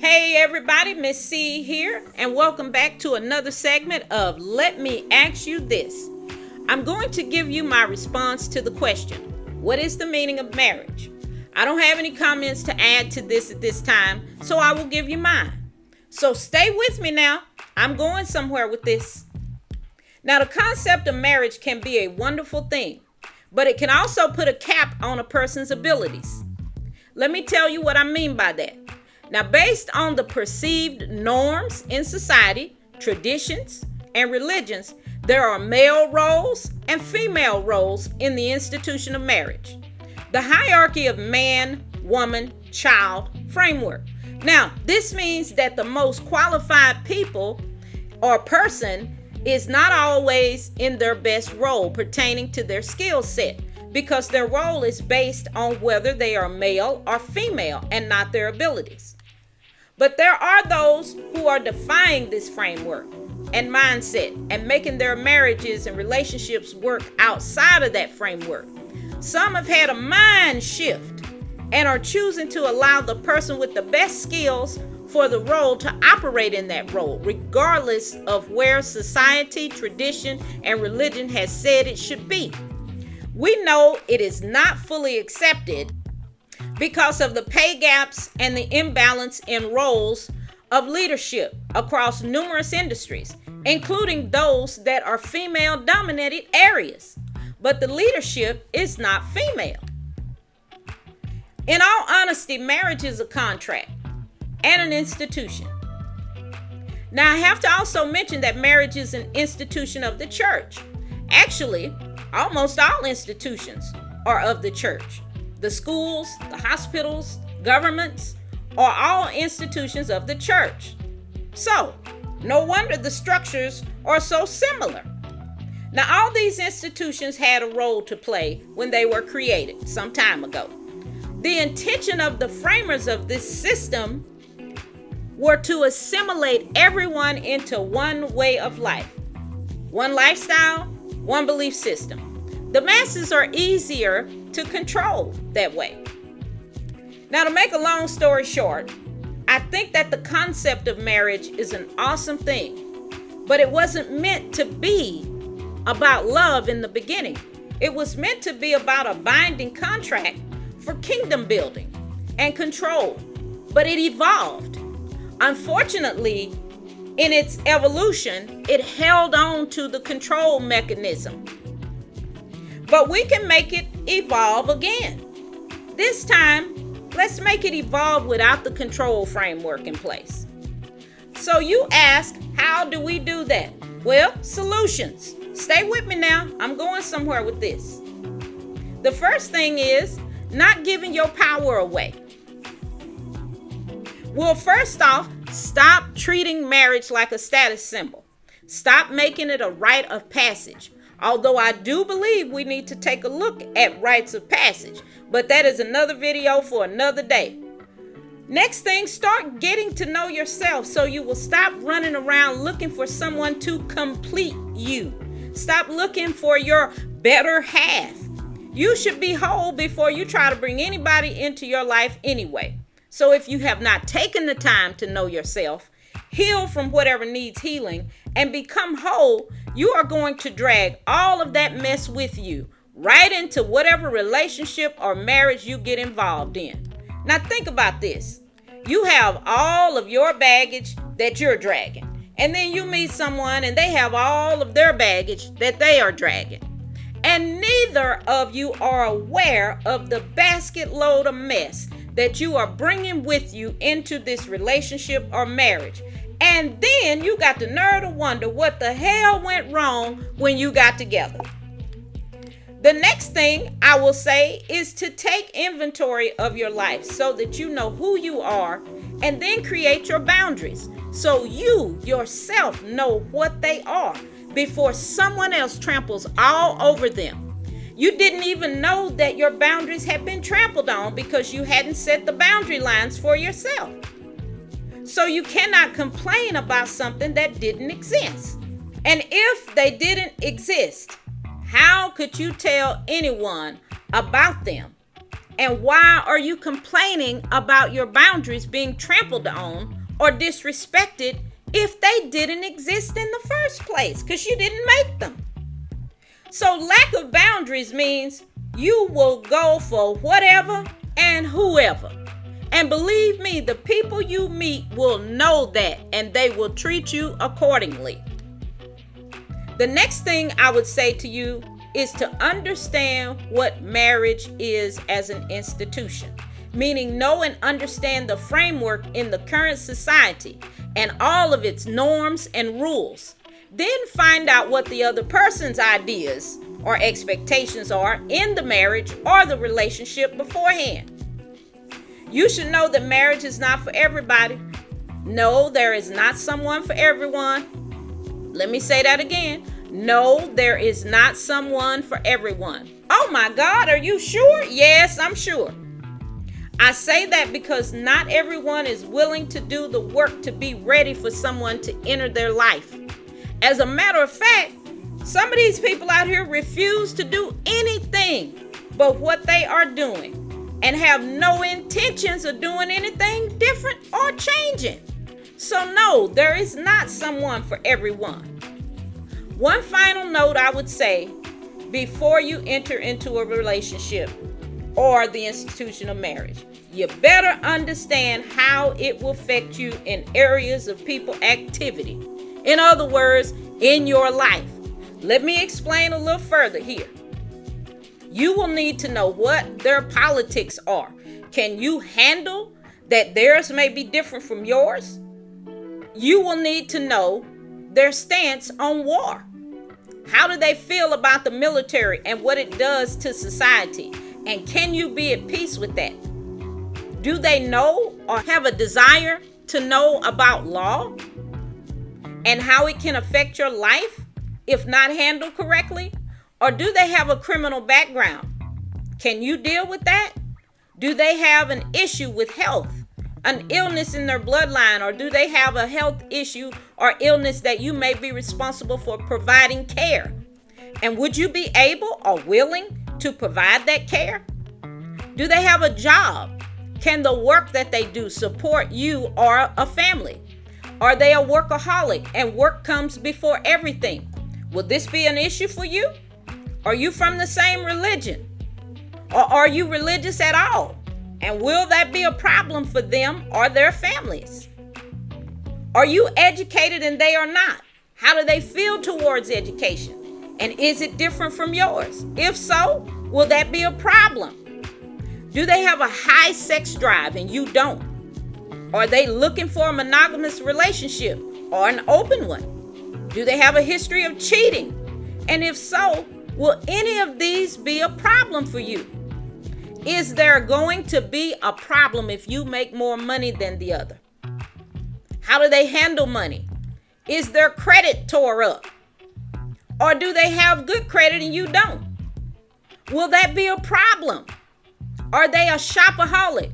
Hey everybody, Miss C here, and welcome back to another segment of Let Me Ask You This. I'm going to give you my response to the question, what is the meaning of marriage? I don't have any comments to add to this at this time, so I will give you mine. So stay with me now. I'm going somewhere with this. Now, the concept of marriage can be a wonderful thing, but it can also put a cap on a person's abilities. Let me tell you what I mean by that. Now, based on the perceived norms in society, traditions, and religions, there are male roles and female roles in the institution of marriage. The hierarchy of man, woman, child framework. Now, this means that the most qualified people or person is not always in their best role pertaining to their skill set, because their role is based on whether they are male or female and not their abilities. But there are those who are defying this framework and mindset and making their marriages and relationships work outside of that framework. Some have had a mind shift and are choosing to allow the person with the best skills for the role to operate in that role, regardless of where society, tradition, and religion has said it should be. We know it is not fully accepted because of the pay gaps and the imbalance in roles of leadership across numerous industries, including those that are female-dominated areas. But the leadership is not female. In all honesty, marriage is a contract and an institution. Now, I have to also mention that marriage is an institution of the church. Actually, almost all institutions are of the church. The schools, the hospitals, governments are all institutions of the church. So, no wonder the structures are so similar. Now, all these institutions had a role to play when they were created some time ago. The intention of the framers of this system were to assimilate everyone into one way of life, one lifestyle, one belief system. The masses are easier to control that way. Now, to make a long story short, I think that the concept of marriage is an awesome thing, but it wasn't meant to be about love in the beginning. It was meant to be about a binding contract for kingdom building and control, but it evolved. Unfortunately, in its evolution, it held on to the control mechanism. But we can make it evolve again. This time, let's make it evolve without the control framework in place. So you ask, how do we do that? Well, solutions. Stay with me now. I'm going somewhere with this. The first thing is not giving your power away. Well, first off, stop treating marriage like a status symbol. Stop making it a rite of passage. Although I do believe we need to take a look at rites of passage, but that is another video for another day. Next thing, start getting to know yourself so you will stop running around looking for someone to complete you. Stop looking for your better half. You should be whole before you try to bring anybody into your life anyway. So if you have not taken the time to know yourself, heal from whatever needs healing, and become whole, you are going to drag all of that mess with you right into whatever relationship or marriage you get involved in. Now think about this. You have all of your baggage that you're dragging, and then you meet someone and they have all of their baggage that they are dragging. And neither of you are aware of the basket load of mess that you are bringing with you into this relationship or marriage. And then you got the nerve to wonder what the hell went wrong when you got together. The next thing I will say is to take inventory of your life so that you know who you are, and then create your boundaries so you yourself know what they are before someone else tramples all over them. You didn't even know that your boundaries had been trampled on because you hadn't set the boundary lines for yourself. So you cannot complain about something that didn't exist. And if they didn't exist, how could you tell anyone about them? And why are you complaining about your boundaries being trampled on or disrespected if they didn't exist in the first place? Because you didn't make them. So lack of boundaries means you will go for whatever and whoever. And believe me, the people you meet will know that, and they will treat you accordingly. The next thing I would say to you is to understand what marriage is as an institution, meaning know and understand the framework in the current society and all of its norms and rules. Then find out what the other person's ideas or expectations are in the marriage or the relationship beforehand. You should know that marriage is not for everybody. No, there is not someone for everyone. Let me say that again. No, there is not someone for everyone. Oh my God, are you sure? Yes, I'm sure. I say that because not everyone is willing to do the work to be ready for someone to enter their life. As a matter of fact, some of these people out here refuse to do anything but what they are doing and have no intentions of doing anything different or changing. So no, there is not someone for everyone. One final note I would say before you enter into a relationship or the institution of marriage, you better understand how it will affect you in areas of people activity. In other words, in your life. Let me explain a little further here. You will need to know what their politics are. Can you handle that theirs may be different from yours? You will need to know their stance on war. How do they feel about the military and what it does to society? And can you be at peace with that? Do they know or have a desire to know about law and how it can affect your life if not handled correctly? Or do they have a criminal background? Can you deal with that? Do they have an issue with health, an illness in their bloodline, or do they have a health issue or illness that you may be responsible for providing care? And would you be able or willing to provide that care? Do they have a job? Can the work that they do support you or a family? Are they a workaholic and work comes before everything? Will this be an issue for you? Are you from the same religion? Or are you religious at all? And will that be a problem for them or their families? Are you educated and they are not? How do they feel towards education? And is it different from yours? If so, will that be a problem? Do they have a high sex drive and you don't? Are they looking for a monogamous relationship or an open one? Do they have a history of cheating? And if so, will any of these be a problem for you? Is there going to be a problem if you make more money than the other? How do they handle money? Is their credit tore up? Or do they have good credit and you don't? Will that be a problem? Are they a shopaholic?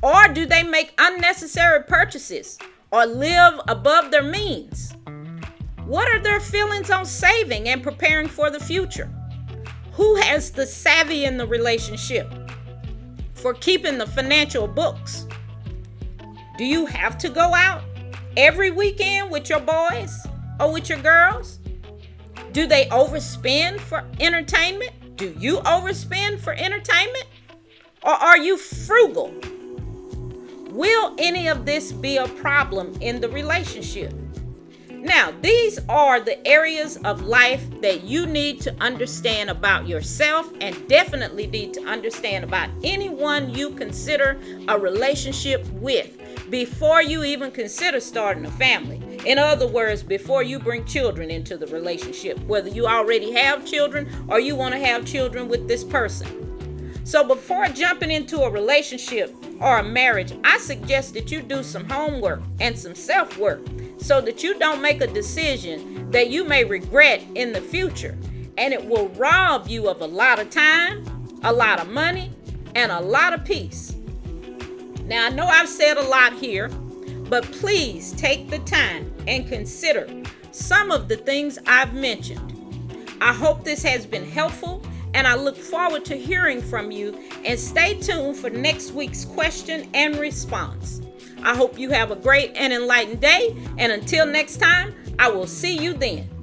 Or do they make unnecessary purchases or live above their means? What are their feelings on saving and preparing for the future? Who has the savvy in the relationship for keeping the financial books? Do you have to go out every weekend with your boys or with your girls? Do they overspend for entertainment? Do you overspend for entertainment? Or are you frugal? Will any of this be a problem in the relationship? Now, these are the areas of life that you need to understand about yourself and definitely need to understand about anyone you consider a relationship with before you even consider starting a family. In other words, before you bring children into the relationship, whether you already have children or you want to have children with this person. So before jumping into a relationship or a marriage, I suggest that you do some homework and some self-work so that you don't make a decision that you may regret in the future. And it will rob you of a lot of time, a lot of money, and a lot of peace. Now, I know I've said a lot here, but please take the time and consider some of the things I've mentioned. I hope this has been helpful, and I look forward to hearing from you. And stay tuned for next week's question and response. I hope you have a great and enlightened day, and until next time, I will see you then.